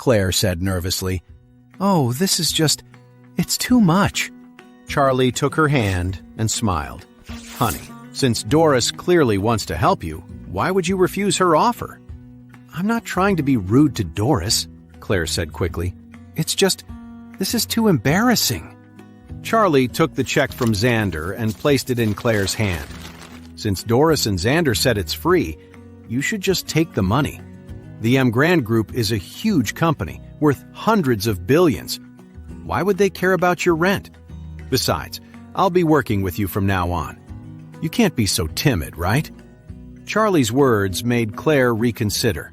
Claire said nervously. "Oh, this is it's too much." Charlie took her hand and smiled. "Honey, since Doris clearly wants to help you, why would you refuse her offer?" "I'm not trying to be rude to Doris," Claire said quickly. "It's this is too embarrassing." Charlie took the check from Xander and placed it in Claire's hand. "Since Doris and Xander said it's free, you should just take the money. The M. Grand Group is a huge company, worth hundreds of billions. Why would they care about your rent? Besides, I'll be working with you from now on. You can't be so timid, right?" Charlie's words made Claire reconsider.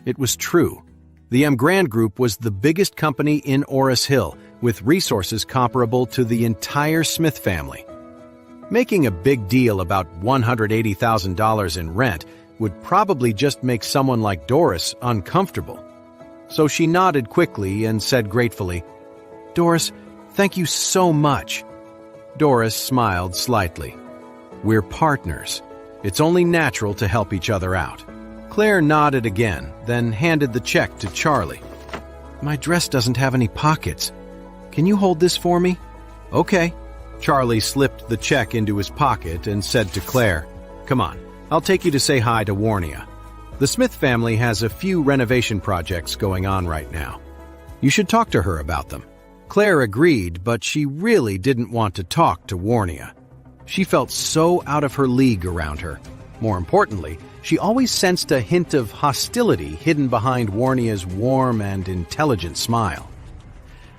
It was true. The M. Grand Group was the biggest company in Orris Hill, with resources comparable to the entire Smith family. Making a big deal about $180,000 in rent would probably just make someone like Doris uncomfortable. So she nodded quickly and said gratefully, "Doris, thank you so much." Doris smiled slightly. "We're partners. It's only natural to help each other out." Claire nodded again, then handed the check to Charlie. "My dress doesn't have any pockets. Can you hold this for me?" "Okay." Charlie slipped the check into his pocket and said to Claire, "Come on, I'll take you to say hi to Warnia. The Smith family has a few renovation projects going on right now. You should talk to her about them." Claire agreed, but she really didn't want to talk to Warnia. She felt so out of her league around her. More importantly, she always sensed a hint of hostility hidden behind Warnia's warm and intelligent smile.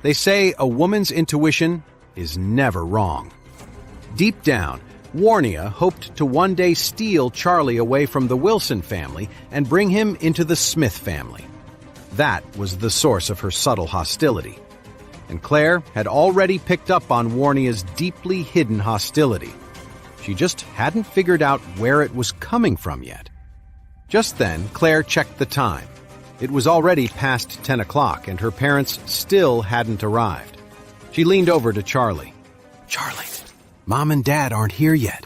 They say a woman's intuition is never wrong. Deep down, Warnia hoped to one day steal Charlie away from the Wilson family and bring him into the Smith family. That was the source of her subtle hostility. And Claire had already picked up on Warnia's deeply hidden hostility. She just hadn't figured out where it was coming from yet. Just then, Claire checked the time. It was already past 10 o'clock, and her parents still hadn't arrived. She leaned over to Charlie. "Charlie, Mom and Dad aren't here yet.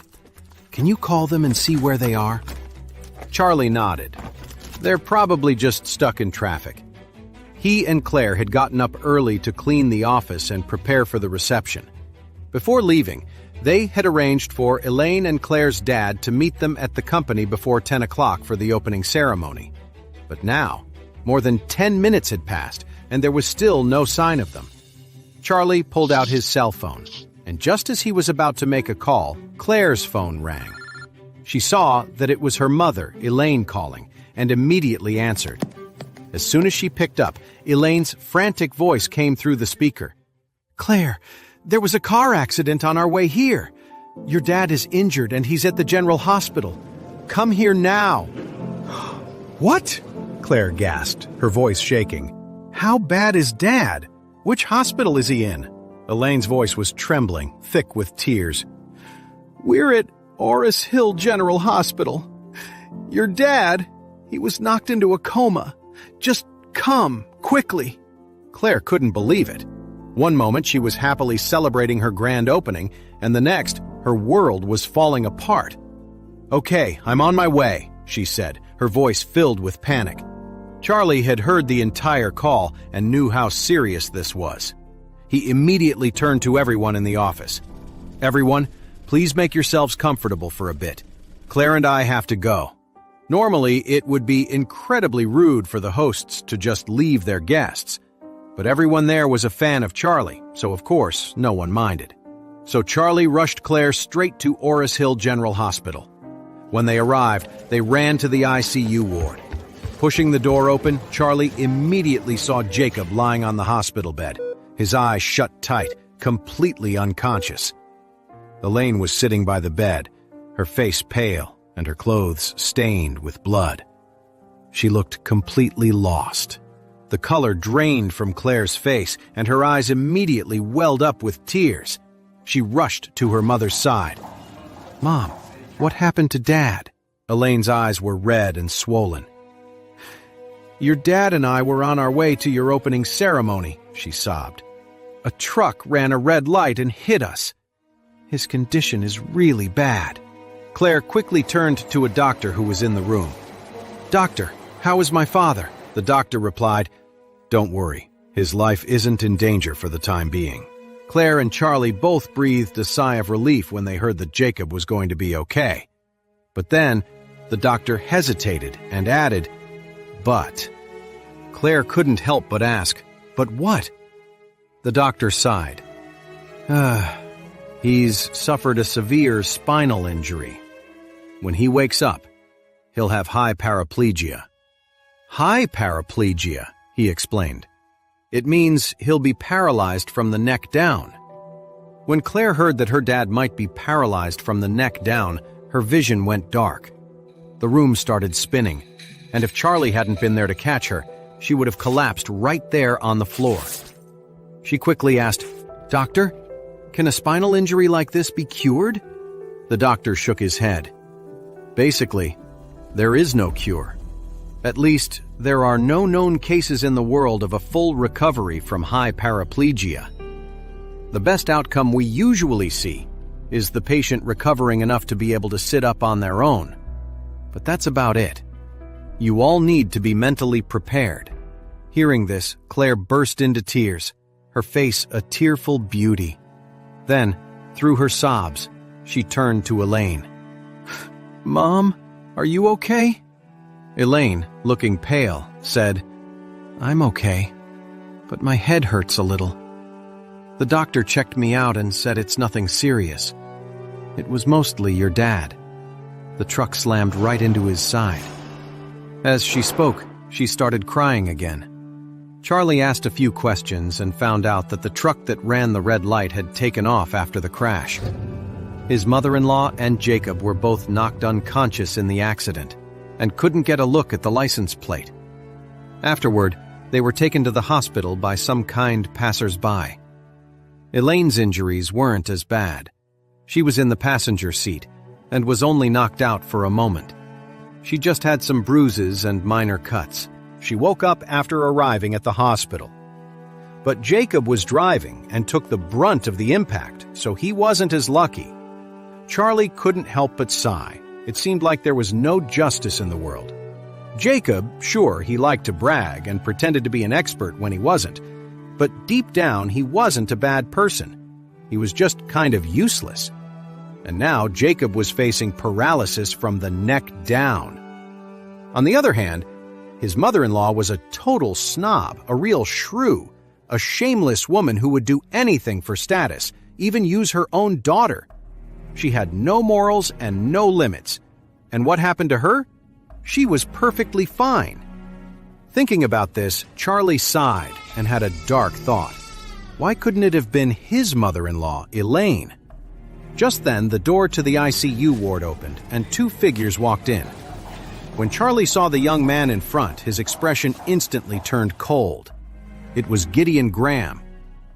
Can you call them and see where they are?" Charlie nodded. They're probably just stuck in traffic. He and Claire had gotten up early to clean the office and prepare for the reception. Before leaving, they had arranged for Elaine and Claire's dad to meet them at the company before 10 o'clock for the opening ceremony. But now, more than 10 minutes had passed, and there was still no sign of them. Charlie pulled out his cell phone, and just as he was about to make a call, Claire's phone rang. She saw that it was her mother, Elaine, calling, and immediately answered. As soon as she picked up, Elaine's frantic voice came through the speaker. "Claire, there was a car accident on our way here. Your dad is injured and he's at the general hospital. Come here now." "What?" Claire gasped, her voice shaking. "How bad is Dad? Which hospital is he in?" Elaine's voice was trembling, thick with tears. "We're at Orris Hill General Hospital. Your dad, he was knocked into a coma. Just come, quickly." Claire couldn't believe it. One moment she was happily celebrating her grand opening, and the next, her world was falling apart. "Okay, I'm on my way," she said, her voice filled with panic. Charlie had heard the entire call and knew how serious this was. He immediately turned to everyone in the office. "Everyone, please make yourselves comfortable for a bit. Claire and I have to go." Normally, it would be incredibly rude for the hosts to just leave their guests. But everyone there was a fan of Charlie, so of course, no one minded. So Charlie rushed Claire straight to Orris Hill General Hospital. When they arrived, they ran to the ICU ward. Pushing the door open, Charlie immediately saw Jacob lying on the hospital bed, his eyes shut tight, completely unconscious. Elaine was sitting by the bed, her face pale and her clothes stained with blood. She looked completely lost. The color drained from Claire's face, and her eyes immediately welled up with tears. She rushed to her mother's side. "Mom, what happened to Dad?" Elaine's eyes were red and swollen. "Your dad and I were on our way to your opening ceremony," she sobbed. "A truck ran a red light and hit us. His condition is really bad." Claire quickly turned to a doctor who was in the room. "Doctor, how is my father?" The doctor replied, Don't worry, his life isn't in danger for the time being. Claire and Charlie both breathed a sigh of relief when they heard that Jacob was going to be okay. But then, the doctor hesitated and added, "But." Claire couldn't help but ask, "But what?" The doctor sighed. He's suffered a severe spinal injury. When he wakes up, he'll have high paraplegia. High paraplegia, he explained. It means he'll be paralyzed from the neck down. When Claire heard that her dad might be paralyzed from the neck down, her vision went dark. The room started spinning, and if Charlie hadn't been there to catch her, she would have collapsed right there on the floor. She quickly asked, "Doctor, can a spinal injury like this be cured?" The doctor shook his head. Basically, there is no cure. At least, there are no known cases in the world of a full recovery from high paraplegia. The best outcome we usually see is the patient recovering enough to be able to sit up on their own. But that's about it. You all need to be mentally prepared. Hearing this, Claire burst into tears, her face a tearful beauty. Then, through her sobs, she turned to Elaine. "Mom, are you okay?" Elaine, looking pale, said, "I'm okay, but my head hurts a little. The doctor checked me out and said it's nothing serious. It was mostly your dad." The truck slammed right into his side. As she spoke, she started crying again. Charlie asked a few questions and found out that the truck that ran the red light had taken off after the crash. His mother-in-law and Jacob were both knocked unconscious in the accident and couldn't get a look at the license plate. Afterward, they were taken to the hospital by some kind passers-by. Elaine's injuries weren't as bad. She was in the passenger seat and was only knocked out for a moment. She just had some bruises and minor cuts. She woke up after arriving at the hospital. But Jacob was driving and took the brunt of the impact, so he wasn't as lucky. Charlie couldn't help but sigh. It seemed like there was no justice in the world. Jacob, sure, he liked to brag and pretended to be an expert when he wasn't, but deep down he wasn't a bad person. He was just kind of useless. And now Jacob was facing paralysis from the neck down. On the other hand, his mother-in-law was a total snob, a real shrew, a shameless woman who would do anything for status, even use her own daughter. She had no morals and no limits. And what happened to her? She was perfectly fine. Thinking about this, Charlie sighed and had a dark thought. Why couldn't it have been his mother-in-law, Elaine? Just then, the door to the ICU ward opened, and two figures walked in. When Charlie saw the young man in front, his expression instantly turned cold. It was Gideon Graham,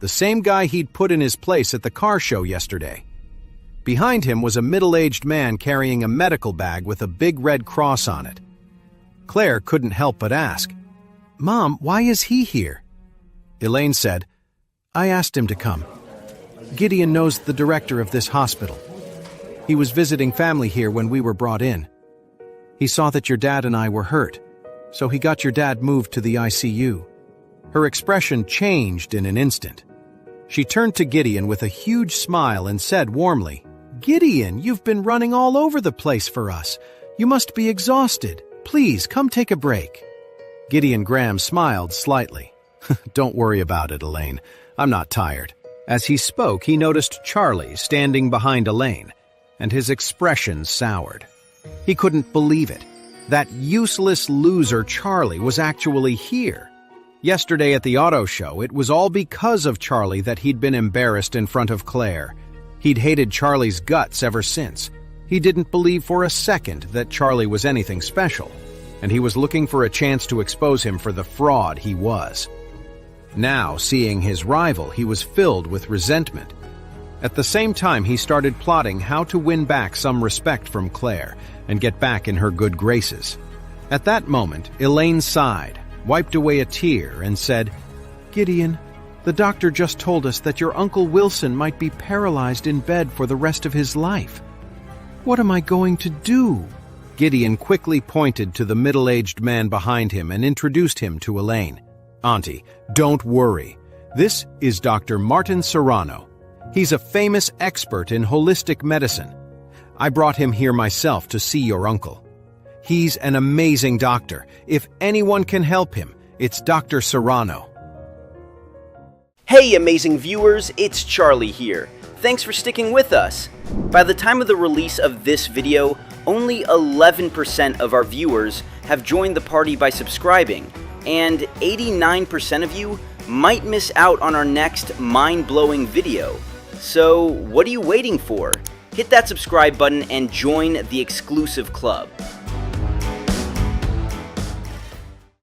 the same guy he'd put in his place at the car show yesterday. Behind him was a middle-aged man carrying a medical bag with a big red cross on it. Claire couldn't help but ask, "Mom, why is he here?" Elaine said, "I asked him to come. Gideon knows the director of this hospital. He was visiting family here when we were brought in. He saw that your dad and I were hurt, so he got your dad moved to the ICU." Her expression changed in an instant. She turned to Gideon with a huge smile and said warmly, "Gideon, you've been running all over the place for us. You must be exhausted. Please, come take a break." Gideon Graham smiled slightly. "Don't worry about it, Elaine. I'm not tired." As he spoke, he noticed Charlie standing behind Elaine, and his expression soured. He couldn't believe it. That useless loser Charlie was actually here. Yesterday at the auto show, it was all because of Charlie that he'd been embarrassed in front of Claire. He'd hated Charlie's guts ever since. He didn't believe for a second that Charlie was anything special, and he was looking for a chance to expose him for the fraud he was. Now, seeing his rival, he was filled with resentment. At the same time, he started plotting how to win back some respect from Claire and get back in her good graces. At that moment, Elaine sighed, wiped away a tear, and said, "Gideon, the doctor just told us that your Uncle Wilson might be paralyzed in bed for the rest of his life. What am I going to do?" Gideon quickly pointed to the middle-aged man behind him and introduced him to Elaine. Auntie, don't worry. This is Dr. Martin Serrano. He's a famous expert in holistic medicine. I brought him here myself to see your uncle. He's an amazing doctor. If anyone can help him, it's Dr. Serrano. Hey amazing viewers, it's Charlie here. Thanks for sticking with us. By the time of the release of this video, only 11% of our viewers have joined the party by subscribing, and 89% of you might miss out on our next mind-blowing video. So what are you waiting for? Hit that subscribe button and join the exclusive club.